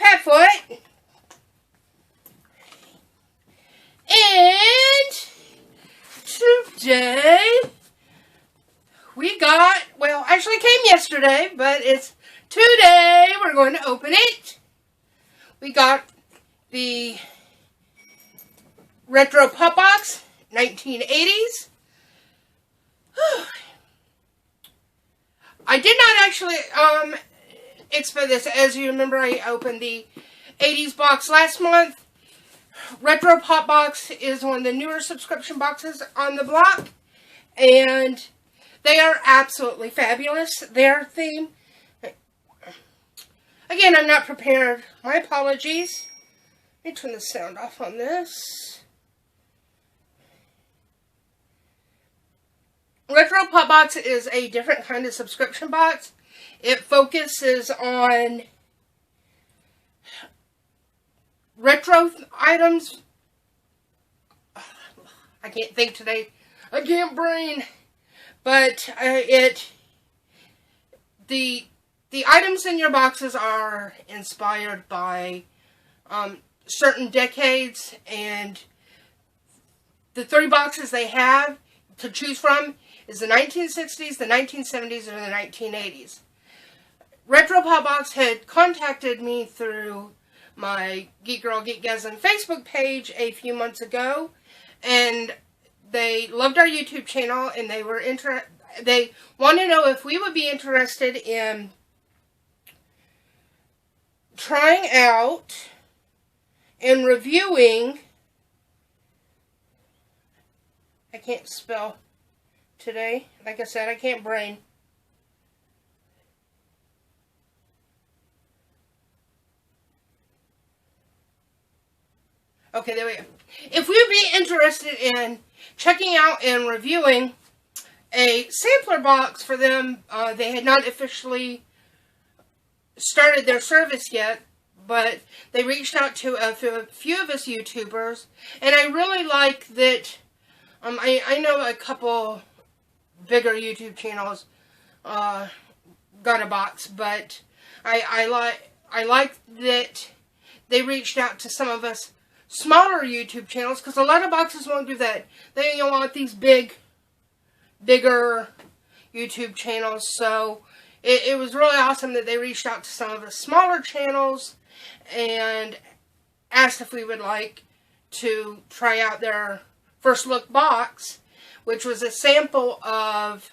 Fatfoot. And today we got, well, actually came yesterday, but it's today we're going to open it. We got the Retro Pop Box 1980s. I did not actually expect this. As you remember, I opened the 80s box last month. Retro Pop Box is one of the newer subscription boxes on the block, and they are absolutely fabulous. Their theme, again, I'm not prepared. My apologies. Let me turn the sound off on this. Retro Pop Box is a different kind of subscription box. It focuses on retro items. I can't think today. I can't brain. But the items in your boxes are inspired by certain decades, and the 3 boxes they have to choose from is the 1960s, the 1970s, and the 1980s. Retro Pop Box had contacted me through my Geek Girl Geekgasm Facebook page a few months ago, and they loved our YouTube channel, and they wanted to know if we would be interested in trying out and reviewing. I can't spell today. Like I said, I can't brain. Okay, there we go. If we would be interested in checking out and reviewing a sampler box for them, they had not officially started their service yet, but they reached out to a few of us YouTubers, and I really like that. I know a couple bigger YouTube channels got a box, but I like that they reached out to some of us smaller YouTube channels, because a lot of boxes won't do that. They want these bigger YouTube channels. So it was really awesome that they reached out to some of the smaller channels and asked if we would like to try out their first look box, which was a sample of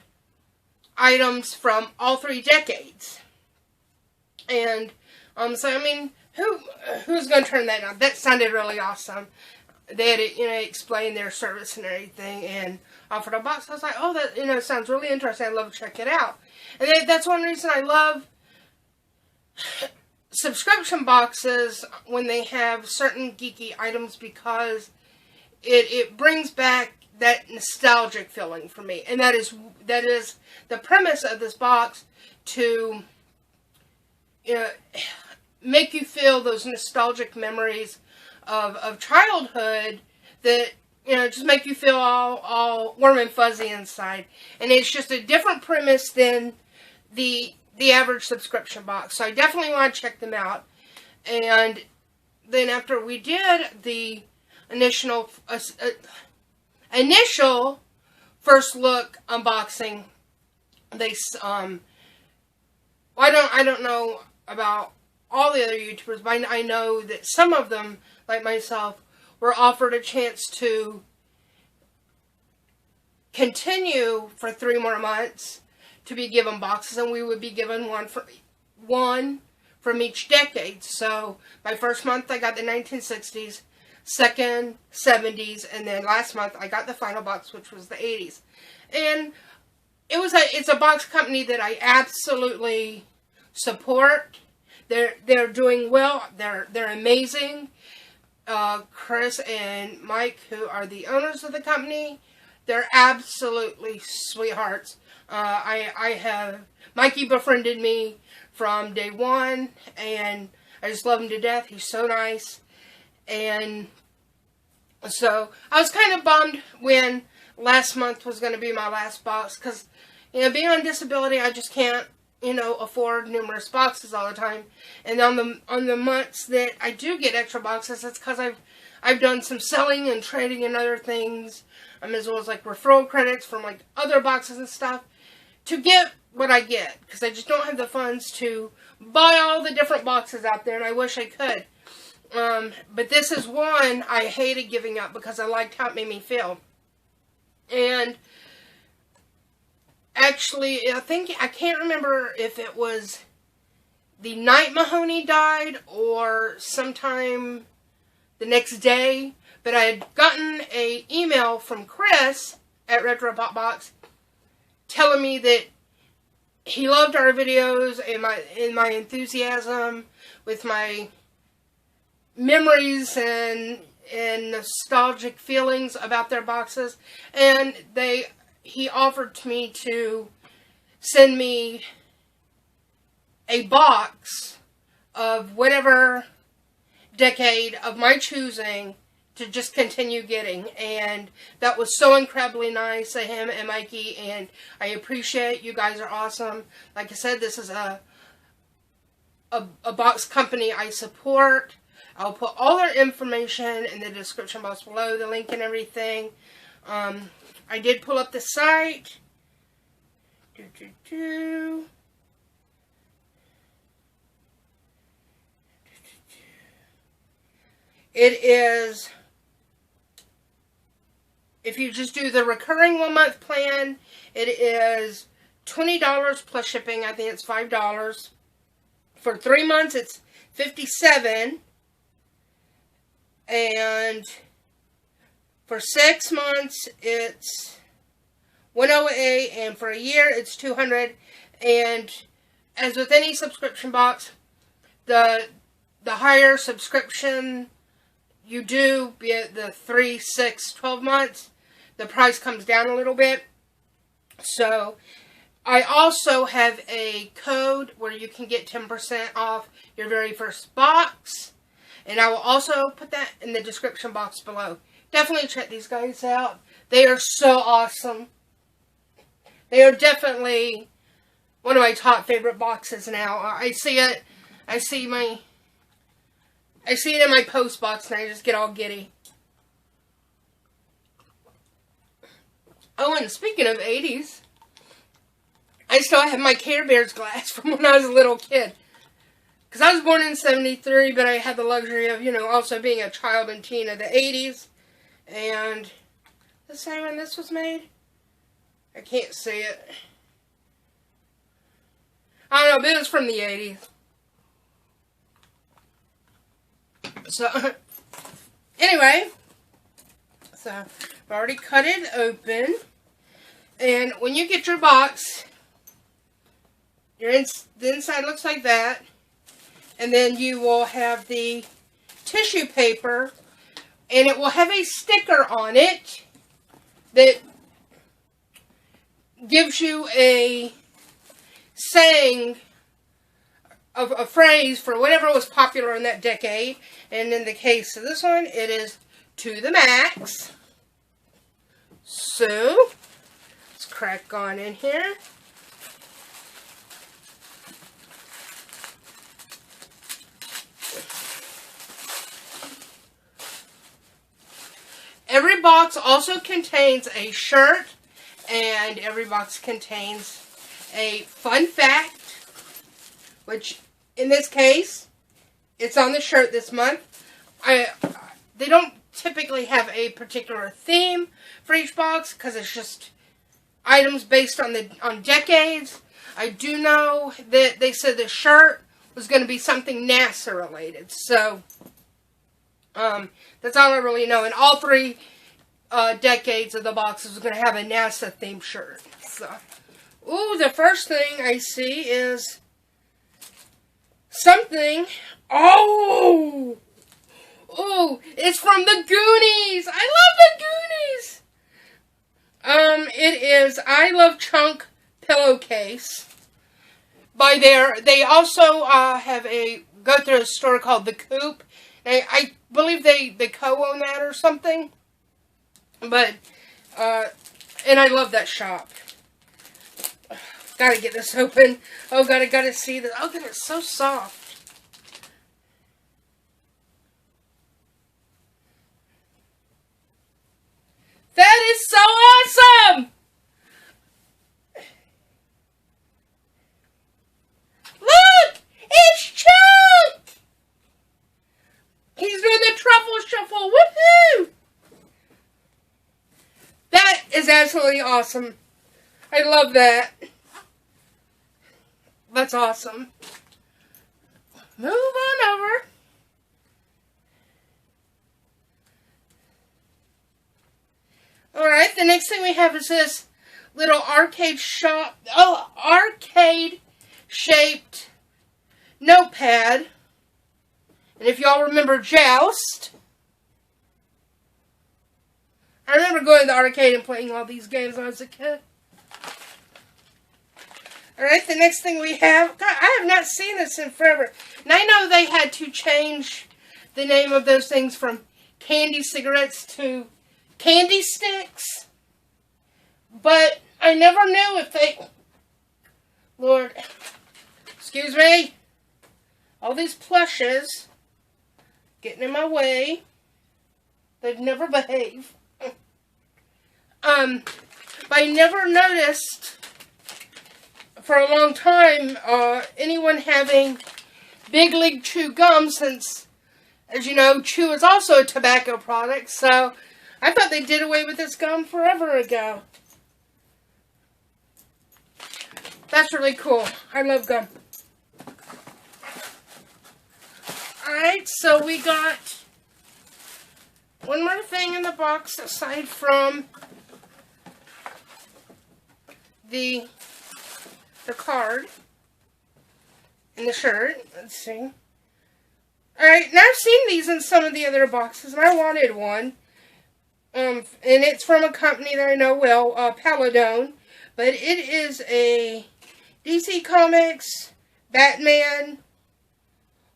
items from all 3 decades. And so I mean, who's going to turn that down? That sounded really awesome. They had explained their service and everything, and offered a box. I was like, oh, that sounds really interesting. I'd love to check it out. And that's one reason I love subscription boxes when they have certain geeky items, because it brings back that nostalgic feeling for me, and that is the premise of this box, to make you feel those nostalgic memories of childhood that just make you feel all warm and fuzzy inside. And it's just a different premise than the average subscription box. So I definitely want to check them out. And then after we did the initial first look unboxing, they I don't know about all the other YouTubers, but I know that some of them, like myself, were offered a chance to continue for 3 more months to be given boxes, and we would be given one from each decade. So my first month I got the 1960s, second 70s, and then last month I got the final box, which was the 80s. And it's a box company that I absolutely support. They're doing well. They're amazing. Chris and Mike, who are the owners of the company, they're absolutely sweethearts. Mikey befriended me from day one, and I just love him to death. He's so nice. And so I was kind of bummed when last month was going to be my last box, because being on disability, I just can't afford numerous boxes all the time. And on the months that I do get extra boxes, it's because I've done some selling and trading and other things, as well as like referral credits from like other boxes and stuff to get what I get, because I just don't have the funds to buy all the different boxes out there, and I wish I could. But this is one I hated giving up because I liked how it made me feel. And actually, I can't remember if it was the night Mahoney died or sometime the next day, but I had gotten an email from Chris at Retro Pop Box telling me that he loved our videos and my enthusiasm with my memories and nostalgic feelings about their boxes, and he offered to me to send me a box of whatever decade of my choosing to just continue getting, and that was so incredibly nice of him and Mikey, and I appreciate you guys are awesome. Like I said, this is a box company I support. I'll put all their information in the description box below, the link and everything. I did pull up the site. It is, if you just do the recurring 1-month plan, it is $20 plus shipping. I think it's $5. For 3 months, it's $57. And for 6 months, it's $108. And for a year, it's $200. And as with any subscription box, the higher subscription you do, be it the 3, 6, 12 months, the price comes down a little bit. So I also have a code where you can get 10% off your very first box. And I will also put that in the description box below. Definitely check these guys out. They are so awesome. They are definitely one of my top favorite boxes now. I see it in my post box and I just get all giddy. Oh, and speaking of 80s, I still have my Care Bears glass from when I was a little kid. Because I was born in 73, but I had the luxury of, also being a child and teen of the 80s. And the same when this was made? I can't see it. I don't know, but it was from the 80s. So, anyway, so I've already cut it open. And when you get your box, the inside looks like that. And then you will have the tissue paper, and it will have a sticker on it that gives you a saying of a phrase for whatever was popular in that decade. And in the case of this one, it is to the max. So let's crack on in here. Every box also contains a shirt, and every box contains a fun fact, which in this case, it's on the shirt this month. They don't typically have a particular theme for each box because it's just items based on decades. I do know that they said the shirt was going to be something NASA related, so that's all I really know. And all 3 decades of the boxes are going to have a NASA themed shirt. So, ooh, the first thing I see is something. Oh, it's from the Goonies. I love the Goonies. It is I Love Chunk pillowcase. They also have go through a store called The Coop. I believe they co-own that or something. But, and I love that shop. Got Gotta get this open. Oh god, I gotta see this. Oh god, it's so soft. That is so awesome! Look! It's Chuck! He's doing the truffle shuffle. Woohoo! That is absolutely awesome. I love that. That's awesome. Move on over. Alright, the next thing we have is this little arcade shaped notepad. And if y'all remember Joust, I remember going to the arcade and playing all these games when I was a kid. Alright, the next thing we have, God, I have not seen this in forever. And I know they had to change the name of those things from candy cigarettes to candy sticks. But I never knew if they... Lord, excuse me. All these plushes getting in my way. They'd never behave. But I never noticed for a long time anyone having Big League Chew gum, since, as you know, Chew is also a tobacco product. So I thought they did away with this gum forever ago. That's really cool. I love gum. Alright, so we got one more thing in the box aside from the card and the shirt. Let's see. Alright, now I've seen these in some of the other boxes, and I wanted one. And it's from a company that I know well, Paladone. But it is a DC Comics Batman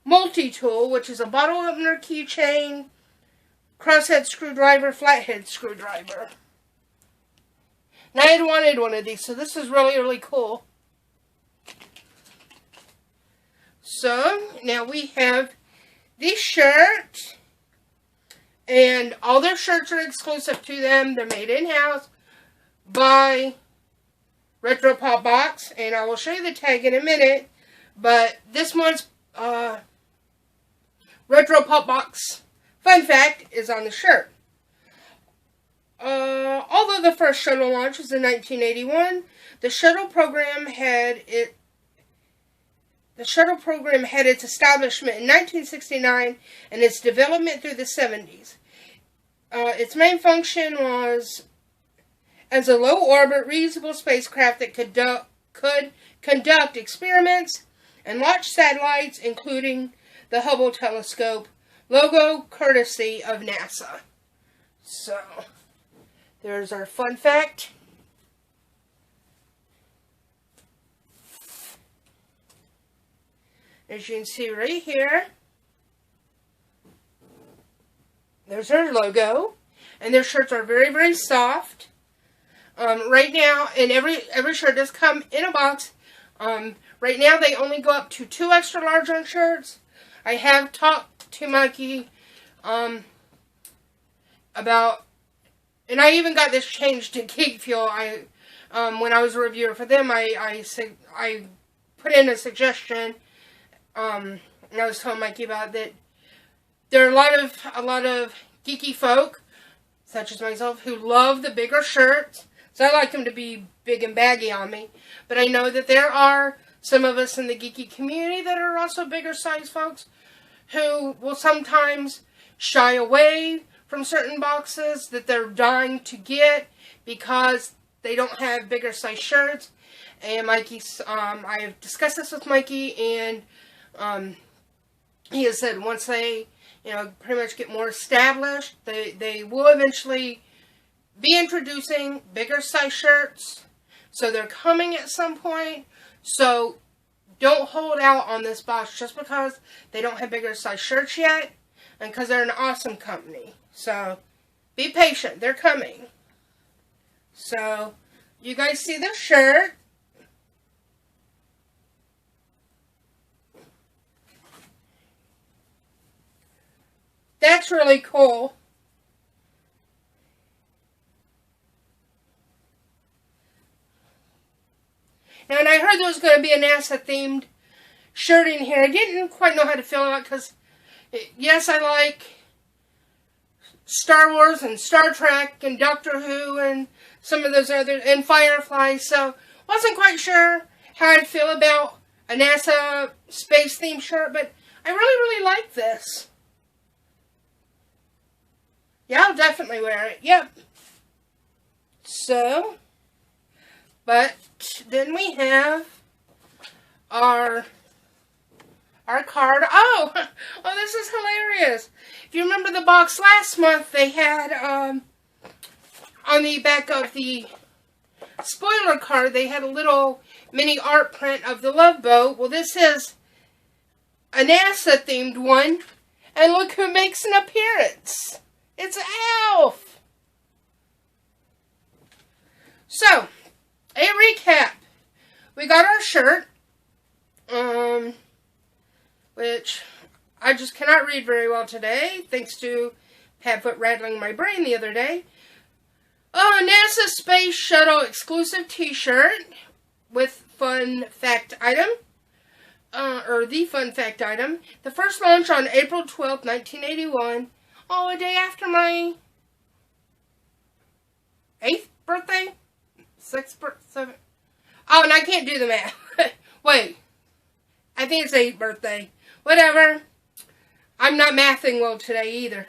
multi-tool, which is a bottle opener, keychain, crosshead screwdriver, flathead screwdriver. And I had wanted one of these, so this is really, really cool. So, now we have this shirt, and all their shirts are exclusive to them. They're made in-house by Retro Pop Box, and I will show you the tag in a minute, but this month's Retro Pop Box fun fact is on the shirt. Although the first shuttle launch was in 1981, the shuttle program had its establishment in 1969 and its development through the 70s. Its main function was as a low-orbit, reusable spacecraft that could conduct experiments and launch satellites, including the Hubble telescope, logo courtesy of NASA. So, there's our fun fact. As you can see right here, there's their logo, and their shirts are very, very soft. Right now, and every shirt does come in a box. Right now, they only go up to 2 extra large on shirts. I have talked to Mikey about, and I even got this changed to Geek Fuel. When I was a reviewer for them, I put in a suggestion, and I was telling Mikey about that. There are a lot of geeky folk, such as myself, who love the bigger shirts. So I like them to be big and baggy on me. But I know that there are some of us in the geeky community that are also bigger size folks who will sometimes shy away from certain boxes that they're dying to get because they don't have bigger size shirts. And Mikey's, I have discussed this with Mikey, and he has said once they, pretty much get more established, they will eventually be introducing bigger size shirts. So they're coming at some point. So don't hold out on this box just because they don't have bigger size shirts yet, and because they're an awesome company. So be patient. They're coming. So you guys see the shirt. That's really cool. Now, and I heard there was going to be a NASA-themed shirt in here. I didn't quite know how to feel about it because, yes, I like Star Wars and Star Trek and Doctor Who and some of those other, and Firefly, so wasn't quite sure how I'd feel about a NASA space-themed shirt, but I really, really like this. Yeah, I'll definitely wear it. Yep. So, but then we have our card. Oh, this is hilarious. If you remember the box last month, they had, on the back of the spoiler card, they had a little mini art print of the Love Boat. Well, this is a NASA-themed one. And look who makes an appearance. It's Alf. So, a recap. We got our shirt, which I just cannot read very well today, thanks to Padfoot rattling my brain the other day. NASA Space Shuttle exclusive t-shirt with fun fact item, or the fun fact item. The first launch on April 12th, 1981. Oh, a day after my 8th birthday? 6th birthday? 7th? Oh, and I can't do the math. Wait. I think it's 8th birthday. Whatever. I'm not mathing well today either.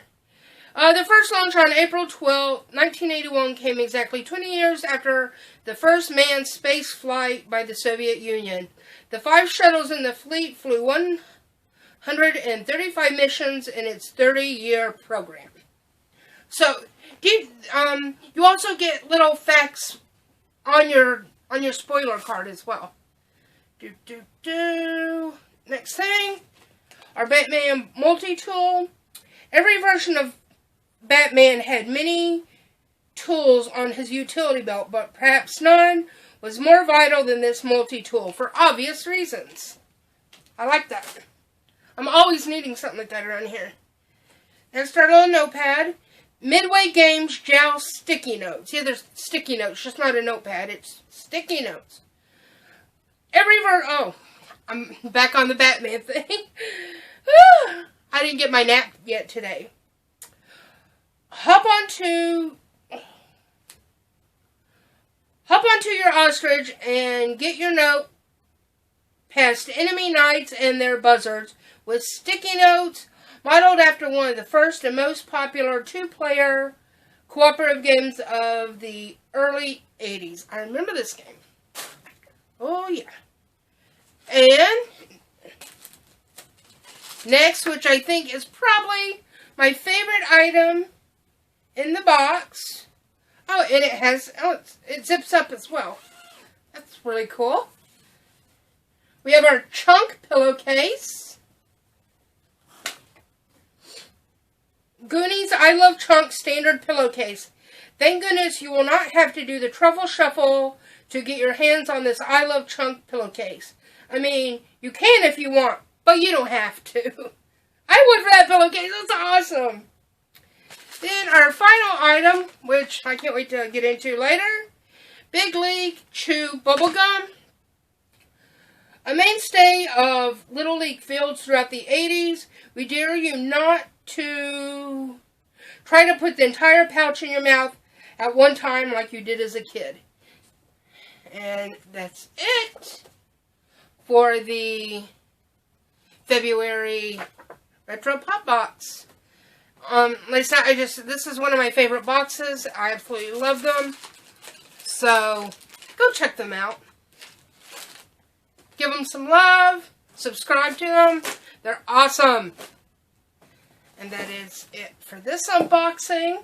The first launch on April 12, 1981 came exactly 20 years after the first manned space flight by the Soviet Union. The 5 shuttles in the fleet flew 135 missions in its 30-year program. So, you also get little facts on your spoiler card as well. Next thing, our Batman multi-tool. Every version of Batman had many tools on his utility belt, but perhaps none was more vital than this multi-tool, for obvious reasons. I like that. I'm always needing something like that around here. Let's start on a notepad. Midway Games Gel Sticky Notes. Yeah, there's sticky notes, just not a notepad. It's sticky notes. I'm back on the Batman thing. I didn't get my nap yet today. Hop onto your ostrich and get your note past enemy knights and their buzzards with sticky notes modeled after one of the first and most popular 2-player cooperative games of the early 80s. I remember this game. Oh, yeah. And next, which I think is probably my favorite item in the box. Oh, and it zips up as well. That's really cool. We have our Chunk pillowcase. Goonies I Love Chunk standard pillowcase. Thank goodness you will not have to do the truffle shuffle to get your hands on this I Love Chunk pillowcase. I mean, you can if you want, but you don't have to. I would for that pillowcase. That's awesome. Then our final item, which I can't wait to get into later, Big League Chew Bubblegum. A mainstay of Little League fields throughout the 80s, we dare you not to try to put the entire pouch in your mouth at one time like you did as a kid. And that's it for the February Retro Pop Box. Like I said, this is one of my favorite boxes. I absolutely love them. So, go check them out. Give them some love. Subscribe to them. They're awesome. And that is it for this unboxing.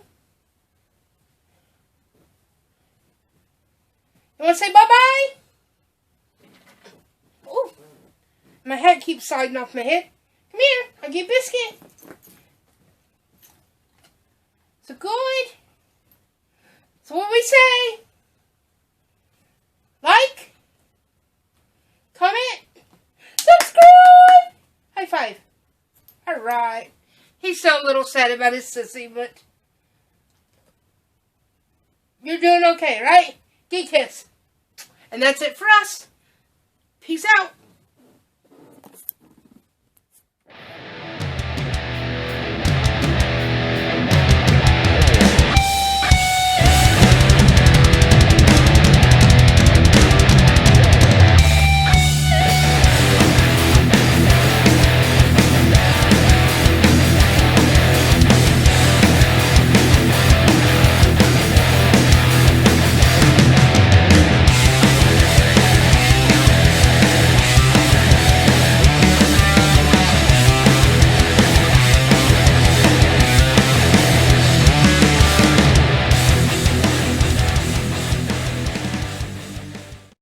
You want to say bye-bye? Oh, my hat keeps sliding off my head. Come here, I'll give you a biscuit. So good. So what we say? Like, comment, subscribe. High five. All right. He's so a little sad about his sissy, but you're doing okay, right? Geek Kiss. And that's it for us. Peace out.